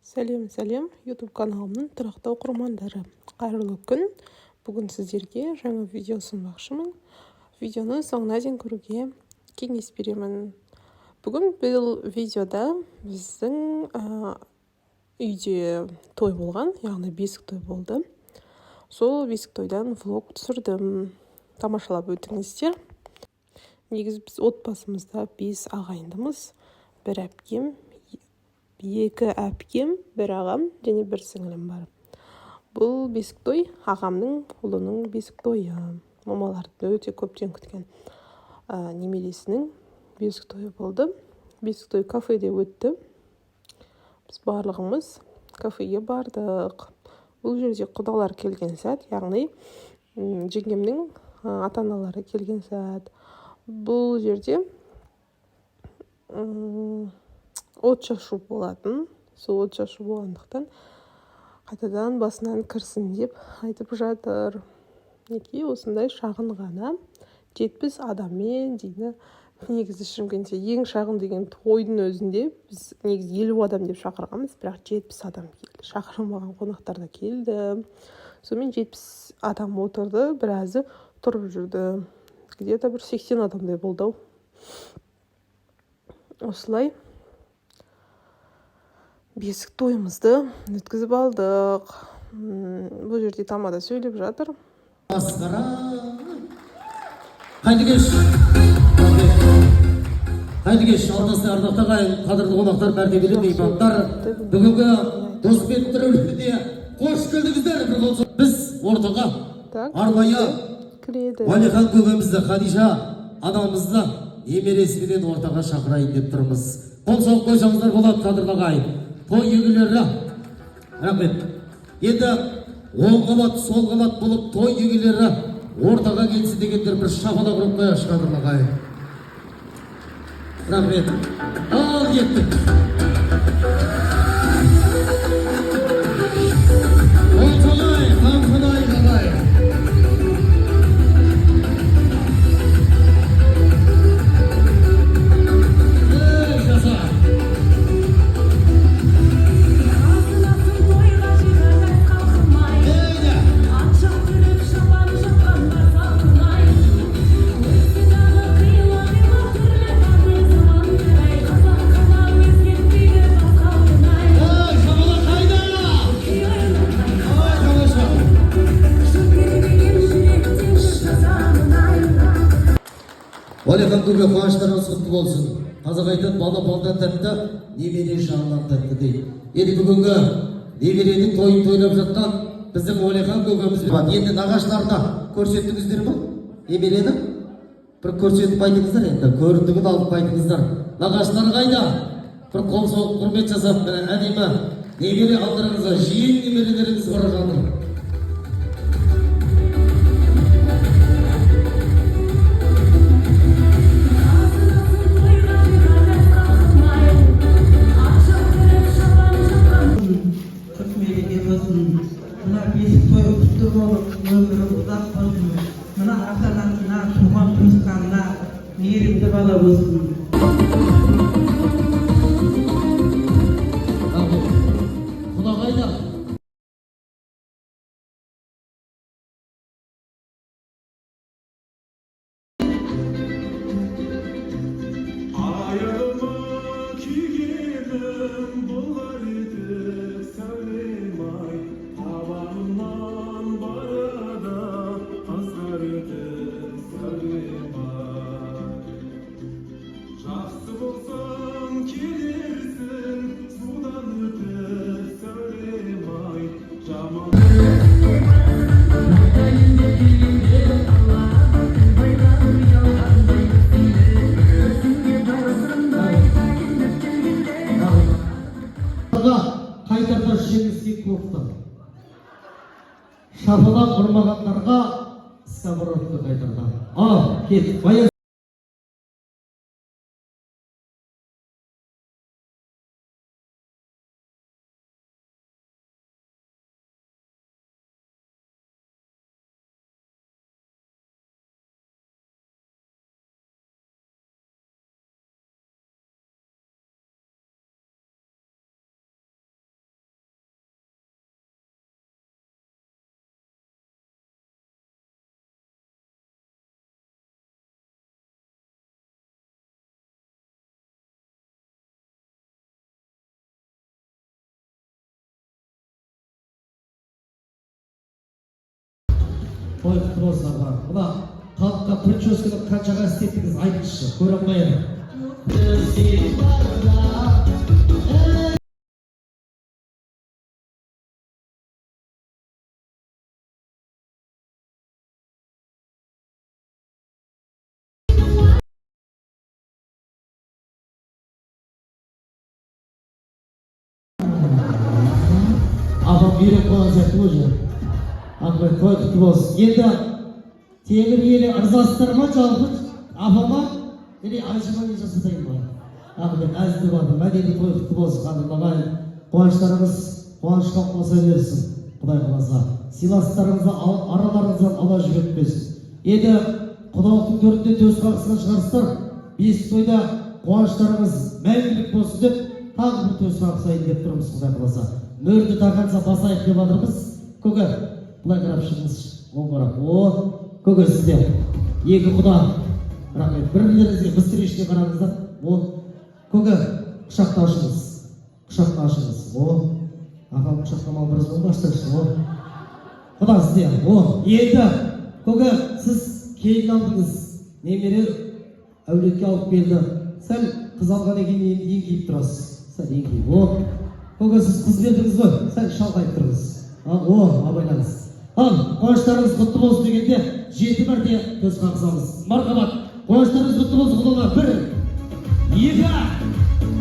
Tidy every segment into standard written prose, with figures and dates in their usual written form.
Сәлем, YouTube каналымның тұрақты оқырмандары. Қайырлы күн. Бүгін сіздерге жаңа видео ұсынбақшымын. Видеоны соңына дейін көруге кеңес беремін. Бүгін бұл видеода біздің үйде той болған, яғни бесік той болды. Сол бесік тойдан влог түсірдім. Тамашалап өтіңіздер. Негізі біз отбасымызда 5 ағайындымыз, бір әпкем, 2 әпкем, бір ағам және бір сіңілім бар. Бұл бесік той ағамның ұлының бесік тойы. Мамаларды өте көптен күткен немересінің бесік тойы болды. Бесік той кафеде өтті. Біз барлығымыз кафеге бардық. Бұл жерде құдалар келген сәт, яғни жеңгемнің ата-аналары келген сәт. Бұл жерде от шашу болатын. Сол от шашу болғандықтан қайтадан басынан кірсін деп айтып жатыр. Неге осындай шағын ғана 70 адаммен дейді. Негізі Шымкентте ең шағын деген тойдың өзінде біз негізі 50 адам деп шақырғанбыз, бірақ 70 адам келді. Шақырылмаған қонақтар да келді. Сонымен 70 адам отырды, біразы тұрып жүрді. Где-то бір 80 адамдай болды. Осылай бесік тойымызды өткізіп алдық. Бұл жерде тамада сөйлеп жатыр. Асқара. Қайды кеш, алдасы ардақты қайын, қадірлі қонақтар, мәртебелі меймандар. Бүгінгі дос пен тіреулеріне қош келдіңіздер. Біз ортаға арнайы Уәлихан көбемізді, Хадиша анамызды немересіменен ортаға шақырайын деп тұрмыз. Қол соғып қойсаңыздар болады, қадірлі ағайын. Той егілері, рахмет. Енді оң қабат, сол қабат болып той егілері ортаға келсін дегендер бір шапалақ ұрып қояйықшы, қадірлі ағайын. Рахмет. Ал кеттік. Орталай, қамқылай, қалай. Уәлихан көбе қуаныштарыңыз құтты болсын. Қазақ айтады, бала балдан тәтті, немере жағынан тәтті дейді. Енді бүгінгі немеренің тойын тойлап жатқан біздің Уәлихан көбеміз бар. Енді нағашыларына көрсеттіңіздер ме? Немерені бір көрсетіп айтыңыздар, енді көріндігін алып айтыңыздар. Нағашылар қайда? Бір қол соғып құрмет жасап, әдемі немере алдырыңызға, жиен немерелеріңіз бара жатыр. Mına besik toyu kutlu bolup, ömürü uzak bolsun. Mına ata-anasına, tuğan tuğanlarına meyrimli bala bolsun. Құда қайда? Қайтарда жеңіске көпті. Шапалақ ұрмағандарға сковородты қайтарда. Ал, кет, той құтты болсын ағалар. Мына халыққа прическаны қаншаға істеттіңіз айтыңызшы, көре алмайын. Апам үйрек болған сияқты ғой же. Апай той құтты болсын. Енді темір елі ырзасыздар ма жалпы апама? Және айшыманы жасатайын ба? Ақылбек әзілді барды. Мәдени той құтты болсын. Қадірлағай қуаныштарыңыз қуанышқа қоса берсін. Құдай қаласа. Сыйластарыңызды араларыңыздан ала жүгіртпесін. Енді құдалықтың төрінде төс қағысынан шығарыстар. Бесік тойда қуаныштарыңыз мәңгілік болсын деп тағы бір төс қағысайын деп тұрмыз. Құдай қаласа. Мөрді тағанса басайық деп жатырмыз. Көке, бұлай қарап шығыңыз. Оң қарап. Көке сізде. Екі құда. Рахмет. Бір-бірлеріңізге быстырышке қараңыздар. Көке, құшақты ашыңыз. Құшақты ашыңыз. Ағам құшақтамал біріз болды аштыршы. Құда сізде. Енді, көке, сіз кейін алдыңыз. Немере әулетке алып келді. Сәл қыз алған екен еңкейіп тұрасыз. Сәл еңкейіп. Көке, сіз қыз бердіңіз ғой, сәл шалқайып тұрыңыз. Абайлаңыз. Қуаныштарыңыз құтты болсын дегенде 7 мәрте төс қағысамыз. Мархабат, қуаныштарыңыз құтты болсын құдалар. 1, 2,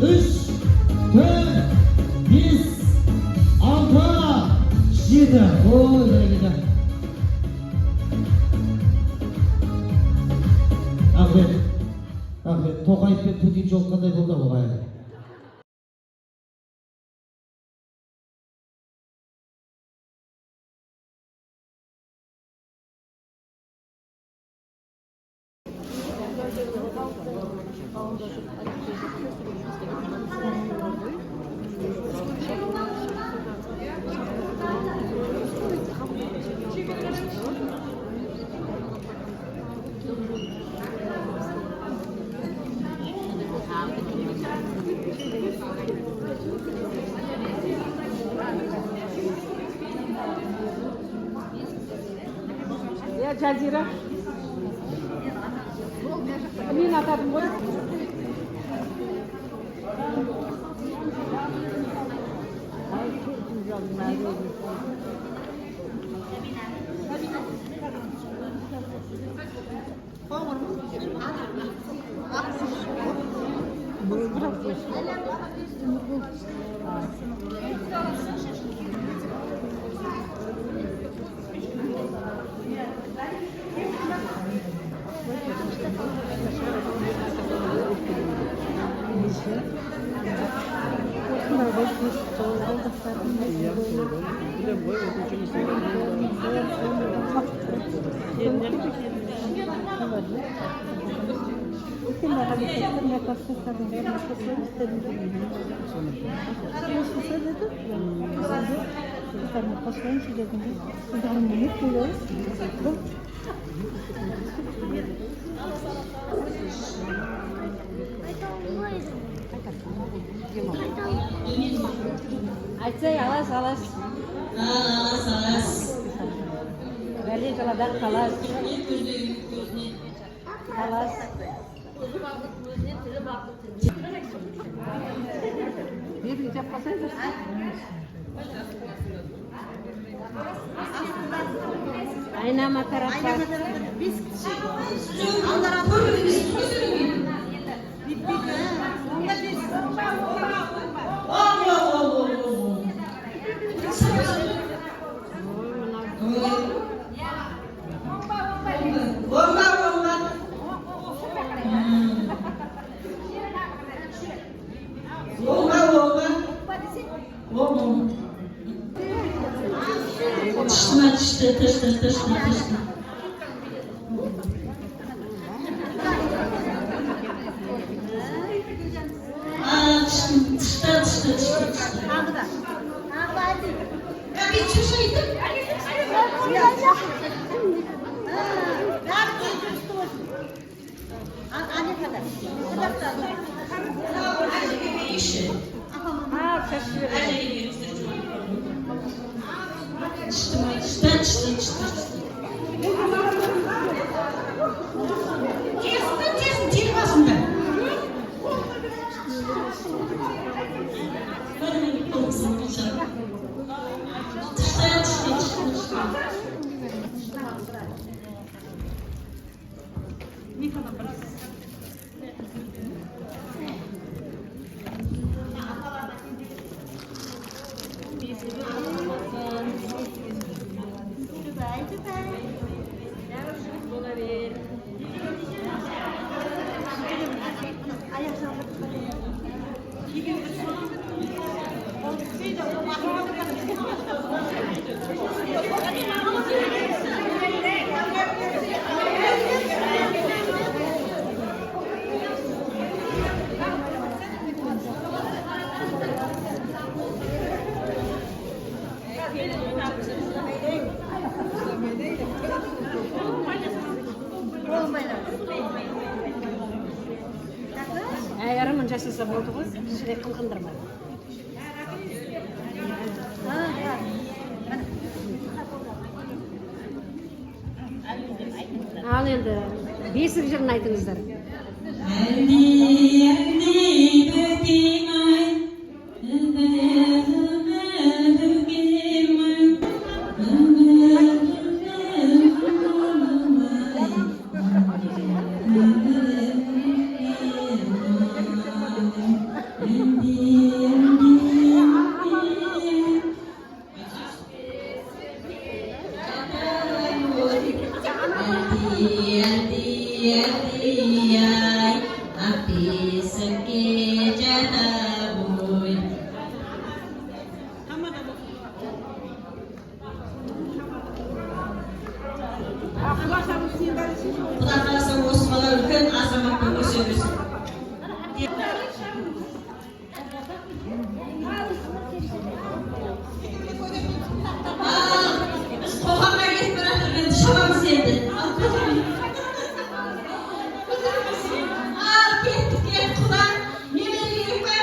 3, 4, 5, 6, 7. Бәрекелді. Рахмет. Тоқаев пен Путин жолыққандай болды ғой. Ya Cazira. Мен атадым ғой. Айтсай, алас. Бәле жаладан қалас. Берін жап қасайдыр. Айнама тарапқа. Тышна. Yarım öncesi sabahımız sürekli kandırma. Al endi besiq jirini aytingizlar. Құдай қаласа осы бала үлкен азамат болып өсе берсін. Біз қоғамға кетіп бара жатырмыз, шабамыз енді. Кеттік, Құдай, немере керек пе?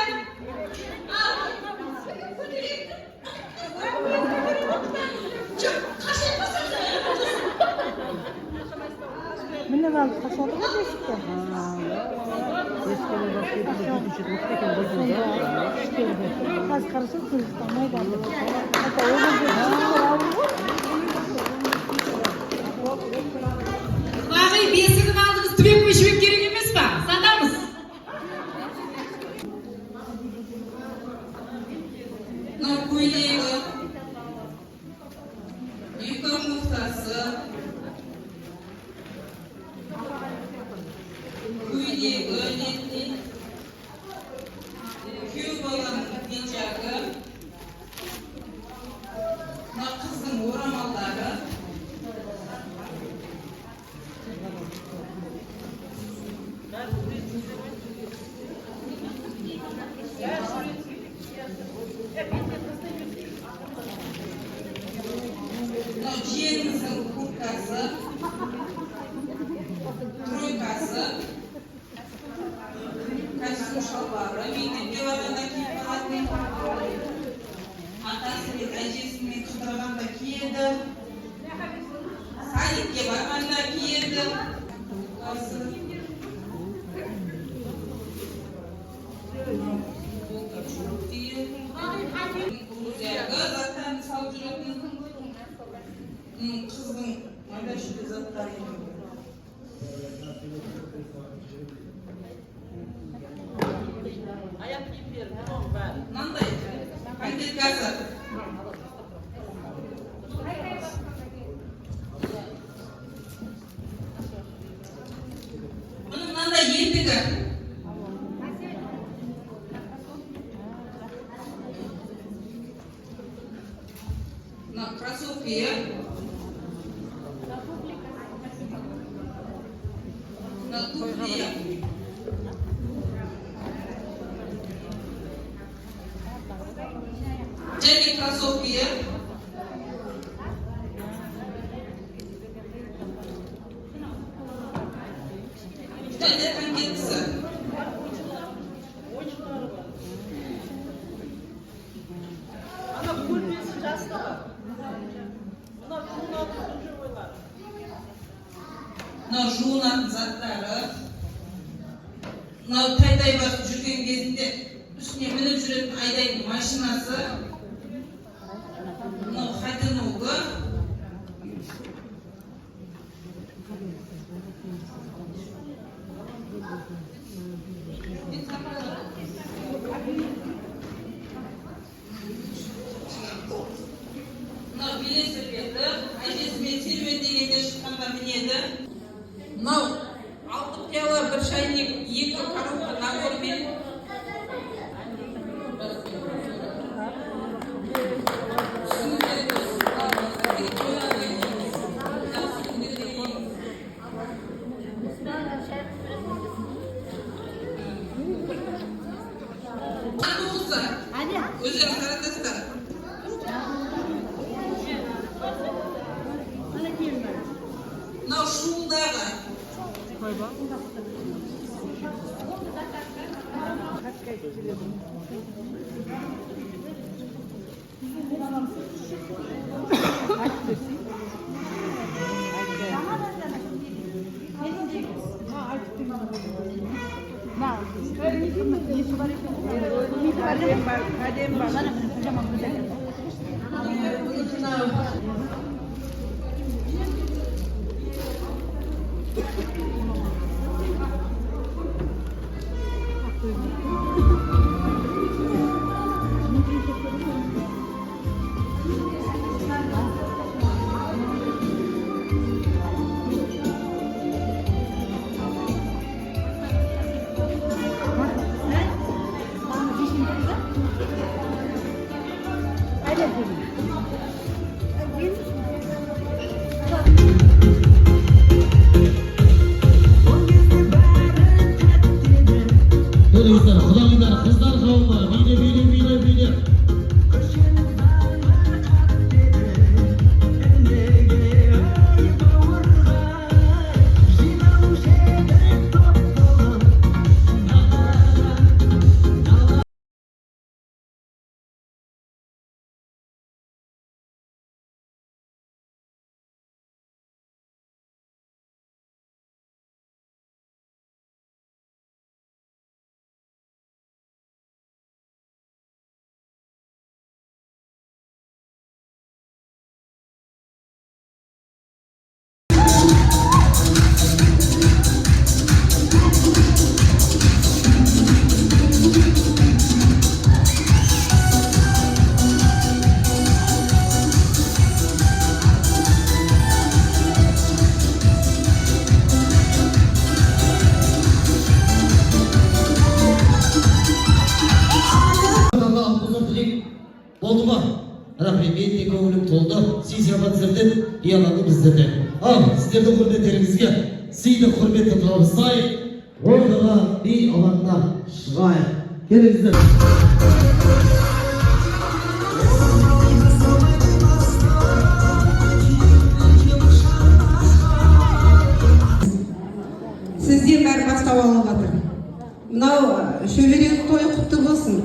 Mine kaldı kaçalım mı beşikte? Az karışık Kırgızistan'a geldi. Hatta öyle bir Құдағи, бесігін алдыңыз, түбек көшібек керек емес па? Сатамыз. Көйлегі, екі муфтасы, көйлегі, күйеу баланың пенжағы, қыздың орамалдары, жиеніміздің курткасы, тройкасы, костюм шалбары, мектепке барғанда киіп баратын, атасы мен әжесімен қыдырғанда киеді, садикке барғанда киеді, заттарын салып жүретін қыздың майда шүйде заттары. Мынандай пакеткасы. Бұның мынандай етігі. Кроссовки. Туфли. Және кроссовки. Және конфеттісі. Мынау жуынатын заттары, мынау тайдай басып жүрген кезінде үстіне мініп жүретін айдайтын машинасы, Мынау велосипеді, әжесімен серуен дегенде шыққанда мінеді. Мынау 6 пиала, 1 шайник, 2 коробка нагормен. Өздері қарандастар. Мынау шуылдағы. Құдағайлар, қыздар қауымы, биле. Oldu mu? Rafet de көңілім толды. Сый-сияпат сіздерден, ияланы біздерден. Ал, сіздердің құрметтеріңізге сыйды құрметті табыстайық. Ордаға би алаңына шығайық. Келіңіздер. Сізден бәрі бастау алып жатыр. Мынау шөберек тойы құтты болсын.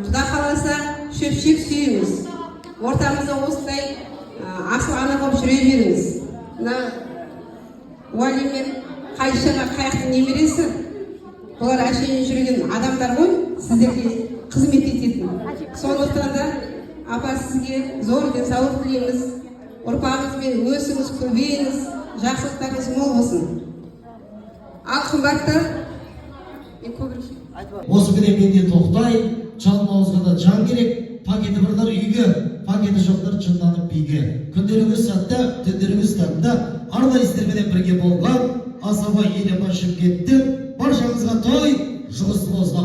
Құда қаласа шөпшек сүйіңіз. Ортамызда осылай асыл ана болып жүре беріңіз. Мына Уәли мен Қайшаға қаяқтың немересі. Бұлар әшейін жүрген адамдар ғой, сіздерге қызмет ететін. Сондықтан да апа сізге зор денсаулық тілейміз. Ұрпағыңызбен өсіңіз, көбейіңіз, жақсылықтарыңыз мол болсын. Ал қымбаттар, осы күнде менде тоқтай, жалын ауызға да жан керек, пакеті барлар үйге, пакеті жоқтар жынданып биге. Күндеріңіз сәтті, түндеріңіз тәтті, арнайы істерменен бірге болған, Асаба елема Шымкентте, баршаңызға той, жұғыс болсын.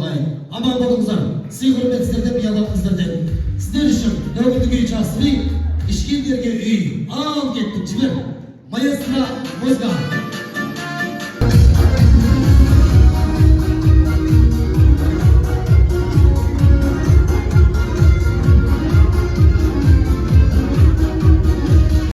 Аман болыңыздар, сый құрметсіздерден, бияларыңыздерден. Сіздер үшін нөмірді күй жасырайық, ішкендерге үй, ал кеттік жібер. Маэстро, музыка.